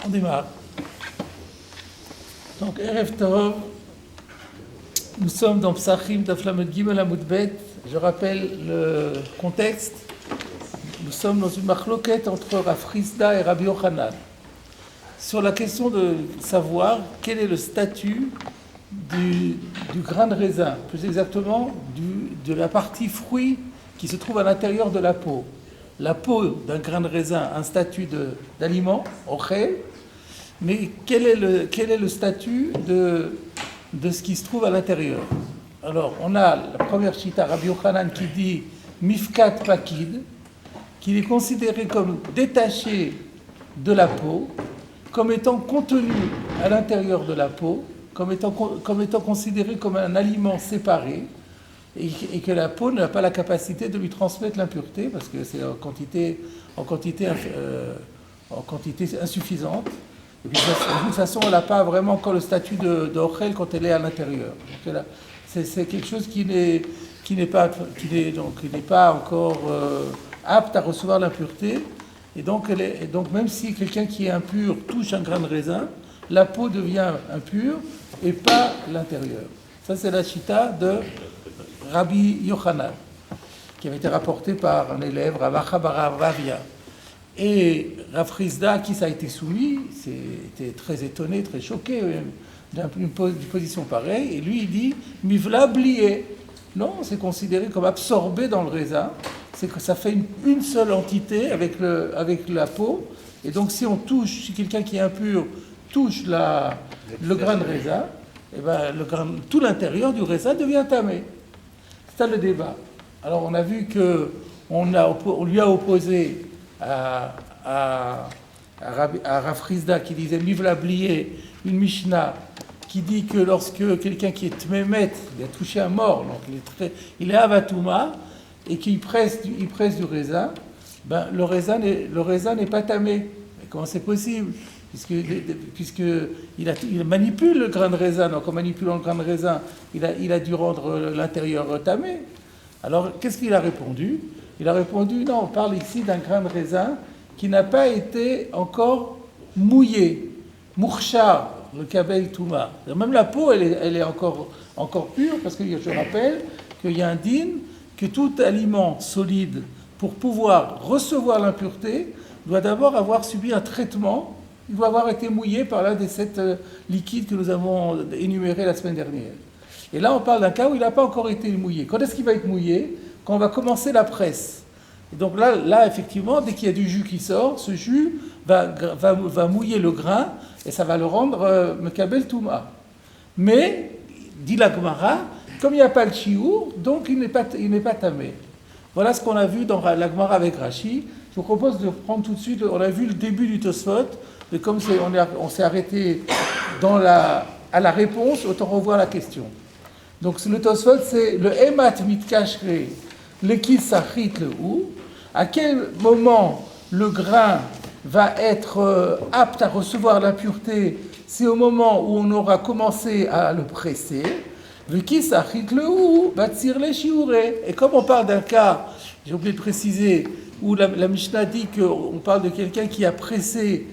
On démarre. Donc, Erev Tov, nous sommes dans Psachim d'Aflamed Gimel Amud Bet. Je rappelle le contexte. Nous sommes dans une machloket entre Rav Chisda et Rabbi Yochanan sur la question de savoir quel est le statut du grain de raisin, plus exactement de la partie fruit qui se trouve à l'intérieur de la peau. La peau d'un grain de raisin a un statut d'aliment, ochel, mais quel est le statut de ce qui se trouve à l'intérieur? Alors, on a la première chita, Rabbi Yochanan, qui dit mifkat pakid, qu'il est considéré comme détaché de la peau, comme étant contenu à l'intérieur de la peau, comme étant considéré comme un aliment séparé, et que la peau n'a pas la capacité de lui transmettre l'impureté, parce que c'est en quantité insuffisante. Et puis, de toute façon, elle n'a pas vraiment encore le statut d'Ochel quand elle est à l'intérieur. Donc, c'est quelque chose qui n'est pas encore apte à recevoir l'impureté. Et donc même si quelqu'un qui est impur touche un grain de raisin, la peau devient impure et pas l'intérieur. Ça, c'est la chita de Rabbi Yochanan, qui avait été rapportée par un élève, Rav Acha bar Ravia. Et Rav Chisda, à qui ça a été soumis, était très étonné, très choqué d'une position pareille. Et lui, il dit « Mivla blié ». Non, c'est considéré comme absorbé dans le raisin. C'est que ça fait une seule entité avec la peau. Et donc, si quelqu'un qui est impur touche le grain de raisin, et ben, tout l'intérieur du raisin devient tamé. C'est ça le débat. Alors, on a vu qu'on lui a opposé à Rav Chisda qui disait Mivla blié, une Mishnah qui dit que lorsque quelqu'un qui est tmémet, il a touché un mort, donc il est avatouma, et qu'il presse du raisin, ben le raisin n'est pas tamé. Mais comment c'est possible? Puisque il manipule le grain de raisin, donc en manipulant le grain de raisin, il a dû rendre l'intérieur tamé. Alors qu'est-ce qu'il a répondu? Il a répondu non, on parle ici d'un grain de raisin qui n'a pas été encore mouillé, mourchar, le kabel touma. Même la peau, elle est encore pure, parce que je rappelle qu'il y a un din que tout aliment solide, pour pouvoir recevoir l'impureté, doit d'abord avoir subi un traitement, il doit avoir été mouillé par l'un des 7 liquides que nous avons énumérés la semaine dernière. Et là, on parle d'un cas où il n'a pas encore été mouillé. Quand est-ce qu'il va être mouillé? Quand on va commencer la presse. Et donc là, effectivement, dès qu'il y a du jus qui sort, ce jus va mouiller le grain, et ça va le rendre mekabel touma. Mais, dit la Gemara, comme il n'y a pas le chiour, donc il n'est pas tamé. Voilà ce qu'on a vu dans la Gemara avec Rashi. Je vous propose de prendre tout de suite, on a vu le début du Tosfot, et comme on s'est arrêté à la réponse, autant revoir la question. Donc le Tosfot, c'est le Emat mitkashre, le kisachit le ou. À quel moment le grain va être apte à recevoir l'impureté? C'est au moment où on aura commencé à le presser. Et comme on parle d'un cas, j'ai oublié de préciser, où la Mishnah dit qu'on parle de quelqu'un qui a pressé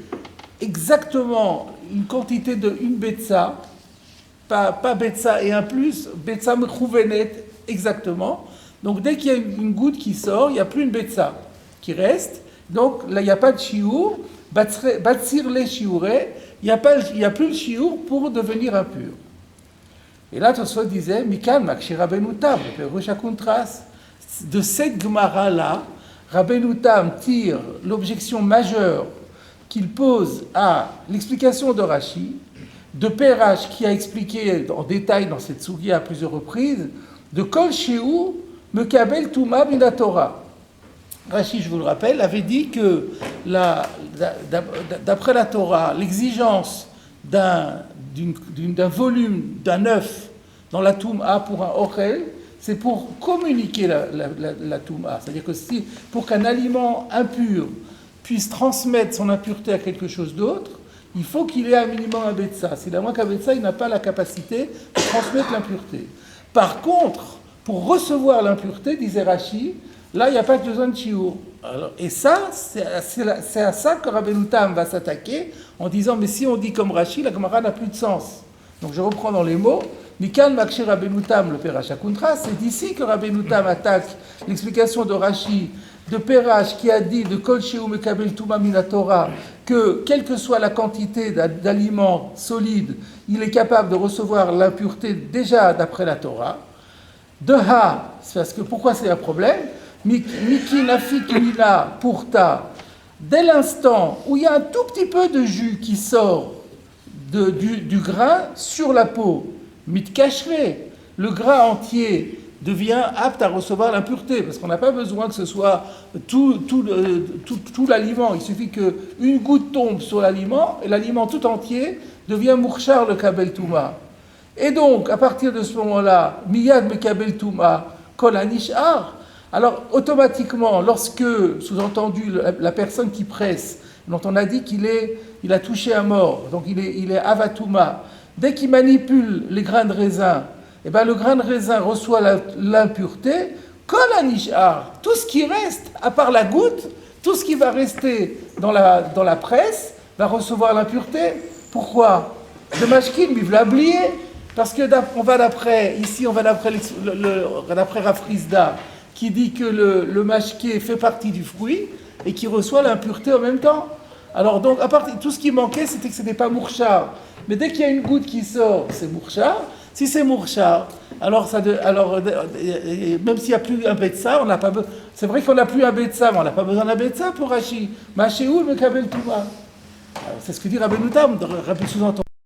exactement une quantité de une betsa, pas betsa et un plus, betsa mechouvenet exactement. Donc dès qu'il y a une goutte qui sort, il n'y a plus une betsa qui reste. Donc là, il n'y a pas de chiour, batsir les chiouré, il n'y a plus le chiour pour devenir impur. Et là, Tosfot disait, Mikan Makshi Rabbeinu Tam, de cette Gemara-là, Rabbeinu Tam tire l'objection majeure qu'il pose à l'explication de Rashi, de Perash qui a expliqué en détail dans cette Sugia à plusieurs reprises, de Kol Sheu Mekabel Touma Mina Torah. Rashi, je vous le rappelle, avait dit que d'après la Torah, l'exigence d'un volume, d'un œuf dans la Touma pour un Ochel, c'est pour communiquer la Touma. C'est-à-dire que pour qu'un aliment impur puisse transmettre son impureté à quelque chose d'autre, il faut qu'il ait un minimum un betsa. S'il a moins qu'un betsa, il n'a pas la capacité de transmettre l'impureté. Par contre, pour recevoir l'impureté, disait Rashi, là, il n'y a pas besoin de chiour. Alors, et ça, c'est à ça que Rabbeinu Tam va s'attaquer en disant, mais si on dit comme Rashi, la Gemara n'a plus de sens. Donc je reprends dans les mots, Mikan Makshir Rabbeinu Tam, le Perash Akuntra, c'est d'ici que Rabbeinu Tam attaque l'explication de Rashi, de Perash, qui a dit de Kol Sheu Mekabel Tuma Minatora, que quelle que soit la quantité d'aliments solides, il est capable de recevoir l'impureté déjà d'après la Torah. De Ha, c'est parce que pourquoi c'est un problème? Miki Nafik Mina Purta, dès l'instant où il y a un tout petit peu de jus qui sort du grain sur la peau, Mitkashre, le grain entier devient apte à recevoir l'impureté, parce qu'on n'a pas besoin que ce soit tout l'aliment, il suffit qu'une goutte tombe sur l'aliment, et l'aliment tout entier devient Mourchar le Kabel Touma. Et donc, à partir de ce moment-là, Miyad Mekabel Touma, Kol Anishar, alors automatiquement, lorsque, sous-entendu, la personne qui presse, dont on a dit qu'il a touché un mort, donc il est Avatouma, dès qu'il manipule les grains de raisin, eh ben, le grain de raisin reçoit l'impureté, Kol Anishar, tout ce qui reste, à part la goutte, tout ce qui va rester dans la presse, va recevoir l'impureté. Pourquoi? Le mashkin, il veut l'oublier. Parce que on va d'après Rafrizda, qui dit que le mashké fait partie du fruit et qui reçoit l'impureté en même temps. Alors donc, tout ce qui manquait, c'était que ce n'était pas mourchar. Mais dès qu'il y a une goutte qui sort, c'est mourchar. Si c'est mourchar, alors même s'il n'y a plus un betsa, on n'a pas besoin. C'est vrai qu'on n'a plus un betsa, mais on n'a pas besoin d'un betsa pour Rashi. Machéou, Mekabel Touma. C'est ce que dit Rabbeinu Tam, Rabbi sous-entend.